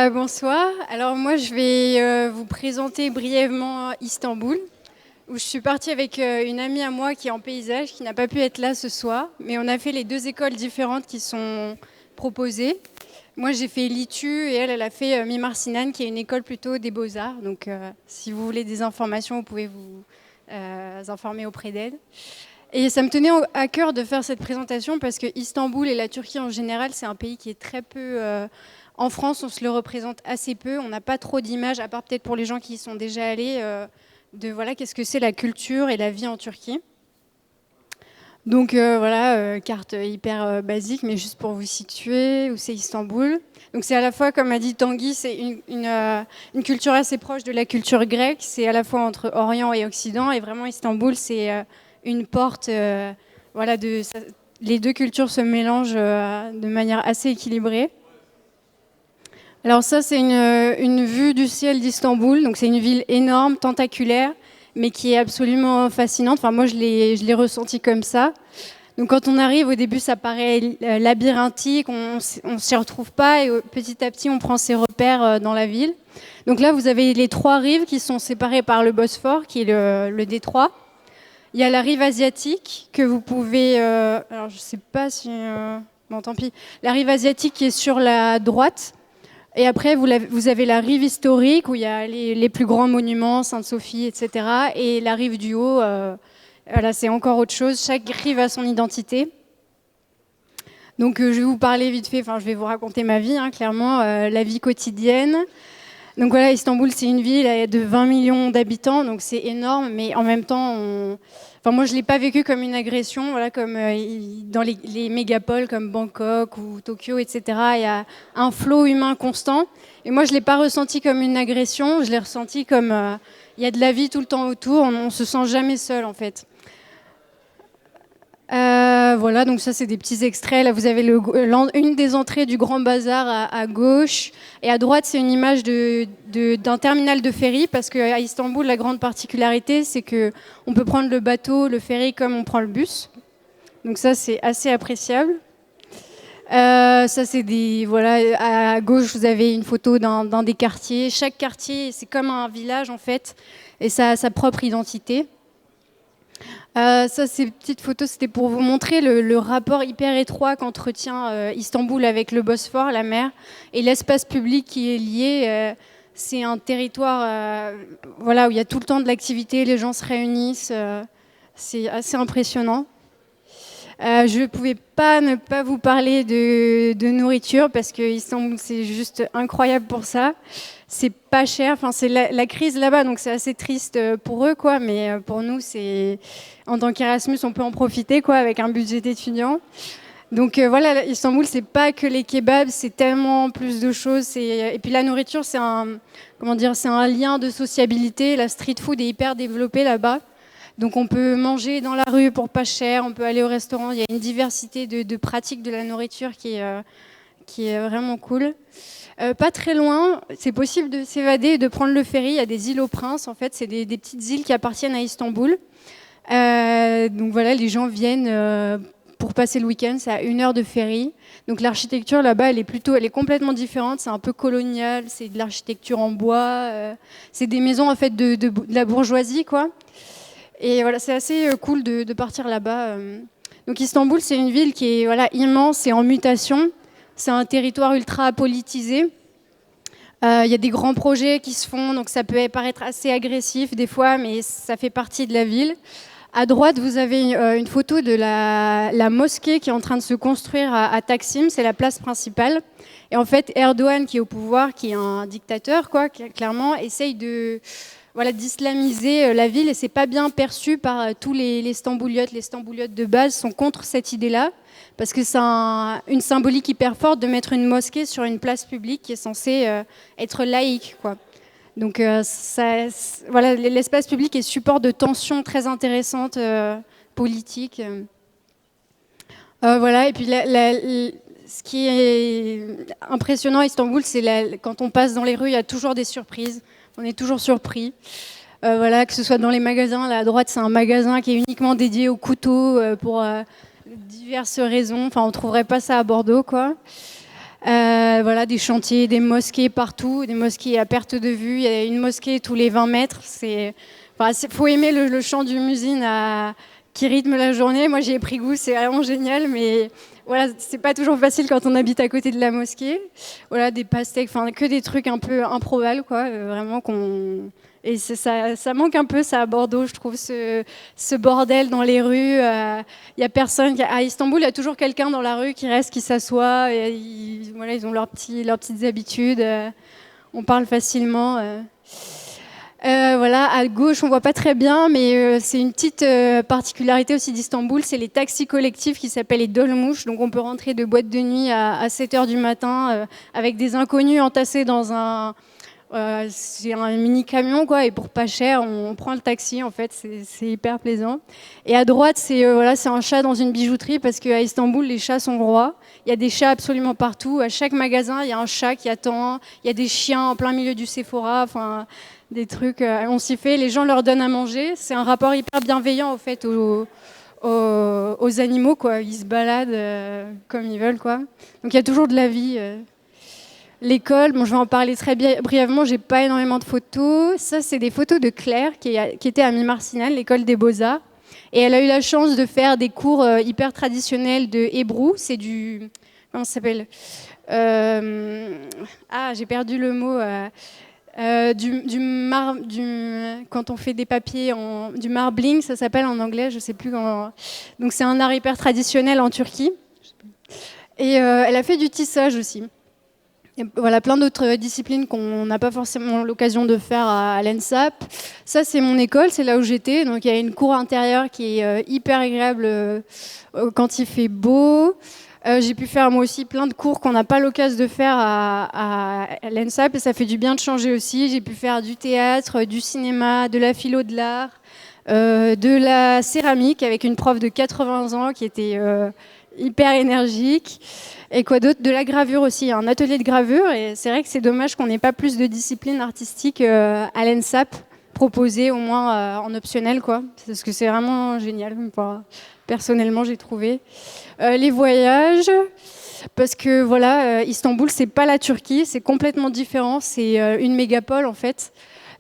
Bonsoir. Alors moi, je vais vous présenter brièvement Istanbul, où je suis partie avec une amie à moi qui est en paysage, qui n'a pas pu être là ce soir, mais on a fait les deux écoles différentes qui sont proposées. Moi, j'ai fait l'ITU et elle a fait Mimar Sinan, qui est une école plutôt des beaux-arts. Donc, si vous voulez des informations, vous pouvez vous informer auprès d'elle. Et ça me tenait à cœur de faire cette présentation parce que Istanbul et la Turquie en général, c'est un pays qui est très peu... en France, on se le représente assez peu. On n'a pas trop d'images, à part peut-être pour les gens qui y sont déjà allés, de voilà, qu'est-ce que c'est la culture et la vie en Turquie. Donc voilà, carte hyper basique, mais juste pour vous situer, où c'est Istanbul. Donc c'est à la fois, comme a dit Tanguy, c'est une culture assez proche de la culture grecque. C'est à la fois entre Orient et Occident. Et vraiment, Istanbul, c'est une porte. Voilà, les deux cultures se mélangent de manière assez équilibrée. Alors ça, c'est une vue du ciel d'Istanbul. Donc c'est une ville énorme, tentaculaire, mais qui est absolument fascinante. Enfin, moi, je l'ai ressenti comme ça. Donc quand on arrive, au début, ça paraît labyrinthique, on ne s'y retrouve pas, et petit à petit, on prend ses repères dans la ville. Donc là, vous avez les trois rives qui sont séparées par le Bosphore, qui est le détroit. Il y a la rive asiatique que vous pouvez... alors, je ne sais pas si... bon, tant pis. La rive asiatique qui est sur la droite. Et après, vous avez la rive historique où il y a les plus grands monuments, Sainte-Sophie, etc. Et la rive du haut, voilà, c'est encore autre chose. Chaque rive a son identité. Donc, je vais vous parler vite fait, enfin, je vais vous raconter ma vie, hein, clairement, la vie quotidienne. Donc voilà, Istanbul, c'est une ville de 20 millions d'habitants, donc c'est énorme, mais en même temps, enfin, moi, je ne l'ai pas vécu comme une agression, voilà, comme dans les mégapoles comme Bangkok ou Tokyo, etc. Il y a un flot humain constant. Et moi, je ne l'ai pas ressenti comme une agression, je l'ai ressenti comme il y a de la vie tout le temps autour, on ne se sent jamais seul, en fait. Voilà, donc ça c'est des petits extraits. Là vous avez une des entrées du Grand Bazar à gauche, et à droite c'est une image d'un terminal de ferry, parce qu'à Istanbul la grande particularité c'est que on peut prendre le bateau, le ferry comme on prend le bus. Donc ça c'est assez appréciable. Ça c'est voilà, à gauche vous avez une photo d'un des quartiers. Chaque quartier c'est comme un village en fait, et ça a sa propre identité. Ça, ces petites photos, c'était pour vous montrer le rapport hyper étroit qu'entretient Istanbul avec le Bosphore, la mer, et l'espace public qui est lié. C'est un territoire voilà, où il y a tout le temps de l'activité, les gens se réunissent. C'est assez impressionnant. Je ne pouvais pas ne pas vous parler de nourriture parce que Istanbul, c'est juste incroyable pour ça. C'est pas cher, enfin, c'est la crise là-bas, donc c'est assez triste pour eux, quoi. Mais pour nous, en tant qu'Erasmus, on peut en profiter, quoi, avec un budget d'étudiant. Donc voilà, Istanbul, c'est pas que les kebabs, c'est tellement plus de choses. Et puis la nourriture, c'est c'est un lien de sociabilité. La street food est hyper développée là-bas. Donc on peut manger dans la rue pour pas cher, on peut aller au restaurant. Il y a une diversité de pratiques de la nourriture qui est vraiment cool. Pas très loin, c'est possible de s'évader et de prendre le ferry. Il y a des îles aux Princes, en fait, c'est des petites îles qui appartiennent à Istanbul. Donc voilà, les gens viennent pour passer le week-end, c'est à 1 heure de ferry. Donc l'architecture là-bas, elle est complètement différente. C'est un peu colonial, c'est de l'architecture en bois. C'est des maisons en fait de la bourgeoisie, quoi. Et voilà, c'est assez cool de partir là-bas. Donc Istanbul, c'est une ville qui est immense et en mutation. C'est un territoire ultra politisé. Il y a des grands projets qui se font, donc ça peut paraître assez agressif des fois, mais ça fait partie de la ville. À droite, vous avez une photo de la mosquée qui est en train de se construire à Taksim, c'est la place principale. Et en fait, Erdogan, qui est au pouvoir, qui est un dictateur, quoi, clairement, essaye d'islamiser la ville, et c'est pas bien perçu par tous les Stambouliotes. Les Stambouliotes de base sont contre cette idée-là, parce que c'est une symbolique hyper forte de mettre une mosquée sur une place publique qui est censée être laïque, quoi. Donc l'espace public est support de tensions très intéressantes politiques. Voilà, et puis ce qui est impressionnant à Istanbul, c'est quand on passe dans les rues, il y a toujours des surprises. On est toujours surpris. Voilà, que ce soit dans les magasins, là à droite, c'est un magasin qui est uniquement dédié aux couteaux pour diverses raisons. Enfin, on ne trouverait pas ça à Bordeaux, quoi. Voilà, des chantiers, des mosquées partout, des mosquées à perte de vue. Il y a une mosquée tous les 20 mètres. Faut aimer le chant du muezzin qui rythme la journée. Moi, j'y ai pris goût, c'est vraiment génial, mais voilà, c'est pas toujours facile quand on habite à côté de la mosquée. Voilà, des pastèques, enfin que des trucs un peu improbables, quoi, vraiment qu'on. Et ça manque un peu, ça, à Bordeaux, je trouve, ce bordel dans les rues. Il y a personne. À Istanbul, il y a toujours quelqu'un dans la rue qui reste, qui s'assoit. Et voilà, ils ont leurs petites habitudes. On parle facilement. Voilà, à gauche, on voit pas très bien, mais c'est une petite particularité aussi d'Istanbul, c'est les taxis collectifs qui s'appellent les dolmouches. Donc on peut rentrer de boîte de nuit à 7h du matin avec des inconnus entassés dans c'est un mini camion, quoi, et pour pas cher, on prend le taxi, en fait, c'est hyper plaisant. Et à droite, c'est un chat dans une bijouterie, parce qu'à Istanbul, les chats sont rois. Il y a des chats absolument partout. À chaque magasin, il y a un chat qui attend. Il y a des chiens en plein milieu du Sephora. Enfin, des trucs, on s'y fait. Les gens leur donnent à manger. C'est un rapport hyper bienveillant, en fait, aux animaux, quoi. Ils se baladent comme ils veulent, quoi. Donc il y a toujours de la vie. L'école, bon, je vais en parler très brièvement, j'ai pas énormément de photos. Ça, c'est des photos de Claire, qui était à Mimarcinal, l'école des Beaux-Arts. Et elle a eu la chance de faire des cours hyper traditionnels de hébreu. C'est du... Comment ça s'appelle j'ai perdu le mot. Quand on fait des papiers, du marbling, ça s'appelle en anglais, je sais plus comment. Donc c'est un art hyper traditionnel en Turquie. Et elle a fait du tissage aussi. Et voilà, plein d'autres disciplines qu'on n'a pas forcément l'occasion de faire à l'ENSAP. Ça, c'est mon école, c'est là où j'étais. Donc, il y a une cour intérieure qui est hyper agréable quand il fait beau. J'ai pu faire moi aussi plein de cours qu'on n'a pas l'occasion de faire à l'ENSAP et ça fait du bien de changer aussi. J'ai pu faire du théâtre, du cinéma, de la philo de l'art, de la céramique avec une prof de 80 ans qui était hyper énergique. Et quoi d'autre? De la gravure aussi, un atelier de gravure. Et c'est vrai que c'est dommage qu'on n'ait pas plus de disciplines artistiques à l'ENSAP proposées, au moins en optionnel, quoi. Parce que c'est vraiment génial. Enfin, personnellement, j'ai trouvé. Les voyages, parce que voilà, Istanbul, c'est pas la Turquie, c'est complètement différent. C'est une mégapole, en fait.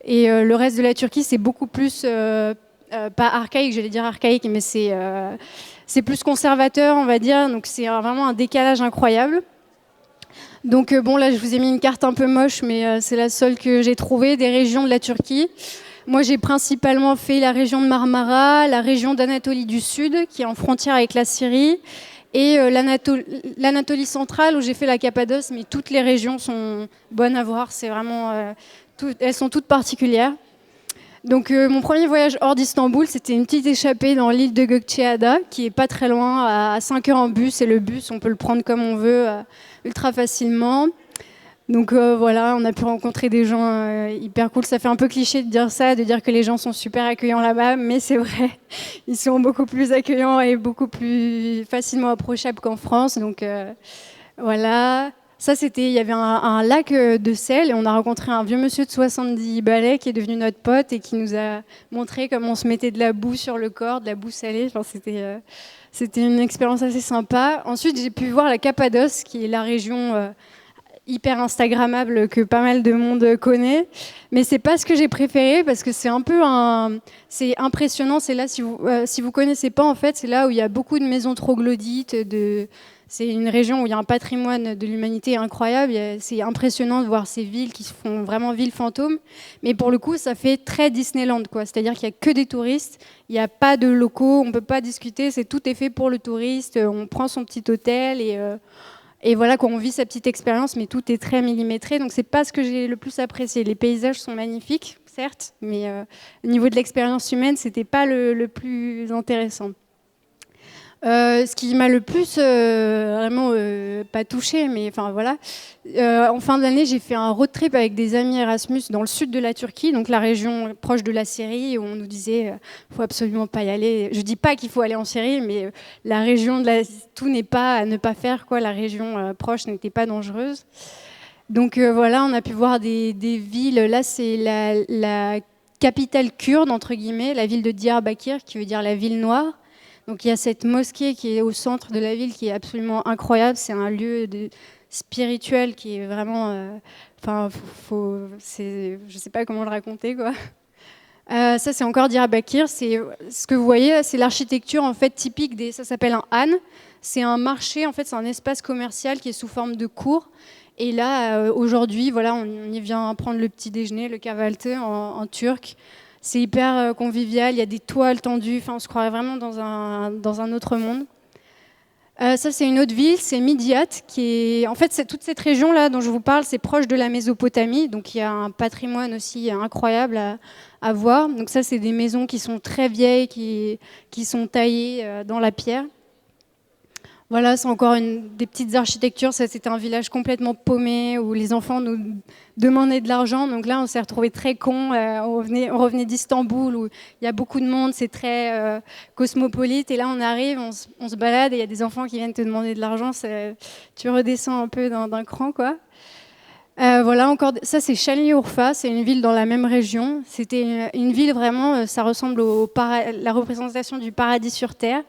Et le reste de la Turquie, c'est beaucoup plus, pas archaïque, j'allais dire archaïque, mais c'est plus conservateur, on va dire, donc c'est vraiment un décalage incroyable. Donc bon, là, je vous ai mis une carte un peu moche, mais c'est la seule que j'ai trouvée des régions de la Turquie. Moi, j'ai principalement fait la région de Marmara, la région d'Anatolie du Sud, qui est en frontière avec la Syrie, et l'Anatolie centrale, où j'ai fait la Cappadoce, mais toutes les régions sont bonnes à voir, c'est vraiment... elles sont toutes particulières. Donc mon premier voyage hors d'Istanbul, c'était une petite échappée dans l'île de Gökçeada, qui est pas très loin, à 5 heures en bus. Et le bus, on peut le prendre comme on veut, ultra facilement. Donc voilà, on a pu rencontrer des gens hyper cool. Ça fait un peu cliché de dire ça, de dire que les gens sont super accueillants là-bas, mais c'est vrai. Ils sont beaucoup plus accueillants et beaucoup plus facilement approchables qu'en France. Donc voilà. Ça, il y avait un lac de sel et on a rencontré un vieux monsieur de 70 balais qui est devenu notre pote et qui nous a montré comment on se mettait de la boue sur le corps, de la boue salée. Enfin, c'était une expérience assez sympa. Ensuite, j'ai pu voir la Cappadoce, qui est la région hyper instagrammable que pas mal de monde connaît. Mais c'est pas ce que j'ai préféré parce que c'est c'est impressionnant. C'est là, si vous connaissez pas, en fait, c'est là où il y a beaucoup de maisons troglodytes, c'est une région où il y a un patrimoine de l'humanité incroyable. C'est impressionnant de voir ces villes qui se font vraiment villes fantômes. Mais pour le coup, ça fait très Disneyland, quoi. C'est-à-dire qu'il n'y a que des touristes, il n'y a pas de locaux, on ne peut pas discuter, tout est fait pour le touriste. On prend son petit hôtel et voilà, on vit sa petite expérience, mais tout est très millimétré. Donc c'est pas ce que j'ai le plus apprécié. Les paysages sont magnifiques, certes, mais au niveau de l'expérience humaine, c'était pas le plus intéressant. Ce qui m'a le plus vraiment pas touché, mais enfin voilà. En fin d'année, j'ai fait un road trip avec des amis Erasmus dans le sud de la Turquie, donc la région proche de la Syrie, où on nous disait faut absolument pas y aller. Je dis pas qu'il faut aller en Syrie, mais la région tout n'est pas à ne pas faire, quoi. La région proche n'était pas dangereuse. Donc voilà, on a pu voir des villes. Là, c'est la capitale kurde entre guillemets, la ville de Diyarbakir, qui veut dire la ville noire. Donc il y a cette mosquée qui est au centre de la ville qui est absolument incroyable. C'est un lieu spirituel qui est vraiment... je sais pas comment le raconter, quoi. Ça, c'est encore Diyarbakir. C'est ce que vous voyez, c'est l'architecture en fait typique des. Ça s'appelle un han. C'est un marché, en fait, c'est un espace commercial qui est sous forme de cour. Et là, aujourd'hui, voilà, on y vient prendre le petit déjeuner, le kahvaltı en turc. C'est hyper convivial. Il y a des toiles tendues. Enfin, on se croirait vraiment dans un autre monde. Ça, c'est une autre ville, c'est Midyat, qui est... En fait, toute cette région-là dont je vous parle, c'est proche de la Mésopotamie, donc il y a un patrimoine aussi incroyable à voir. Donc ça, c'est des maisons qui sont très vieilles, qui sont taillées dans la pierre. Voilà, c'est encore des petites architectures. Ça, c'était un village complètement paumé où les enfants nous demandaient de l'argent. Donc là, on s'est retrouvés très cons. On revenait d'Istanbul où il y a beaucoup de monde, c'est très cosmopolite. Et là, on arrive, on se balade et il y a des enfants qui viennent te demander de l'argent. Tu redescends un peu d'un cran, quoi. Voilà, encore, ça c'est Şanlıurfa, c'est une ville dans la même région. C'était une ville vraiment, ça ressemble la représentation du paradis sur terre.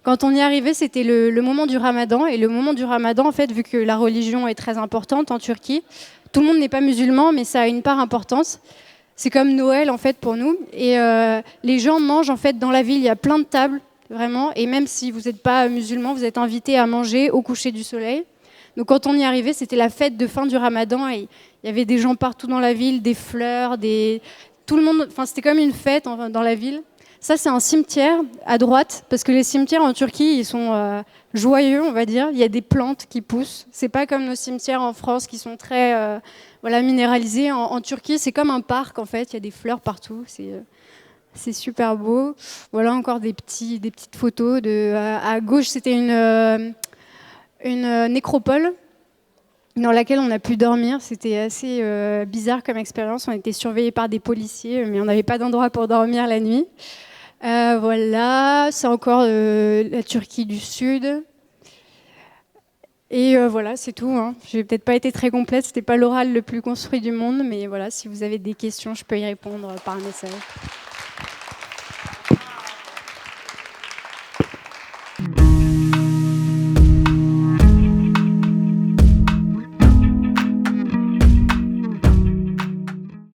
Quand on y arrivait, c'était le moment du Ramadan. Et le moment du Ramadan, en fait, vu que la religion est très importante en Turquie, tout le monde n'est pas musulman, mais ça a une part importante. C'est comme Noël, en fait, pour nous. Et les gens mangent, en fait, dans la ville. Il y a plein de tables, vraiment. Et même si vous n'êtes pas musulman, vous êtes invité à manger au coucher du soleil. Donc quand on y arrivait, c'était la fête de fin du Ramadan. Et il y avait des gens partout dans la ville, des fleurs, tout le monde... Enfin, c'était comme une fête dans la ville. Ça, c'est un cimetière à droite, parce que les cimetières en Turquie, ils sont joyeux, on va dire. Il y a des plantes qui poussent. C'est pas comme nos cimetières en France qui sont très minéralisés. En Turquie, c'est comme un parc, en fait. Il y a des fleurs partout. C'est super beau. Voilà encore des petites photos. À gauche, c'était une nécropole dans laquelle on a pu dormir. C'était assez bizarre comme expérience. On était surveillés par des policiers, mais on n'avait pas d'endroit pour dormir la nuit. Voilà, c'est encore la Turquie du Sud. Et voilà, c'est tout. Hein. Je n'ai peut-être pas été très complète, c'était pas l'oral le plus construit du monde, mais voilà, si vous avez des questions, je peux y répondre par un message.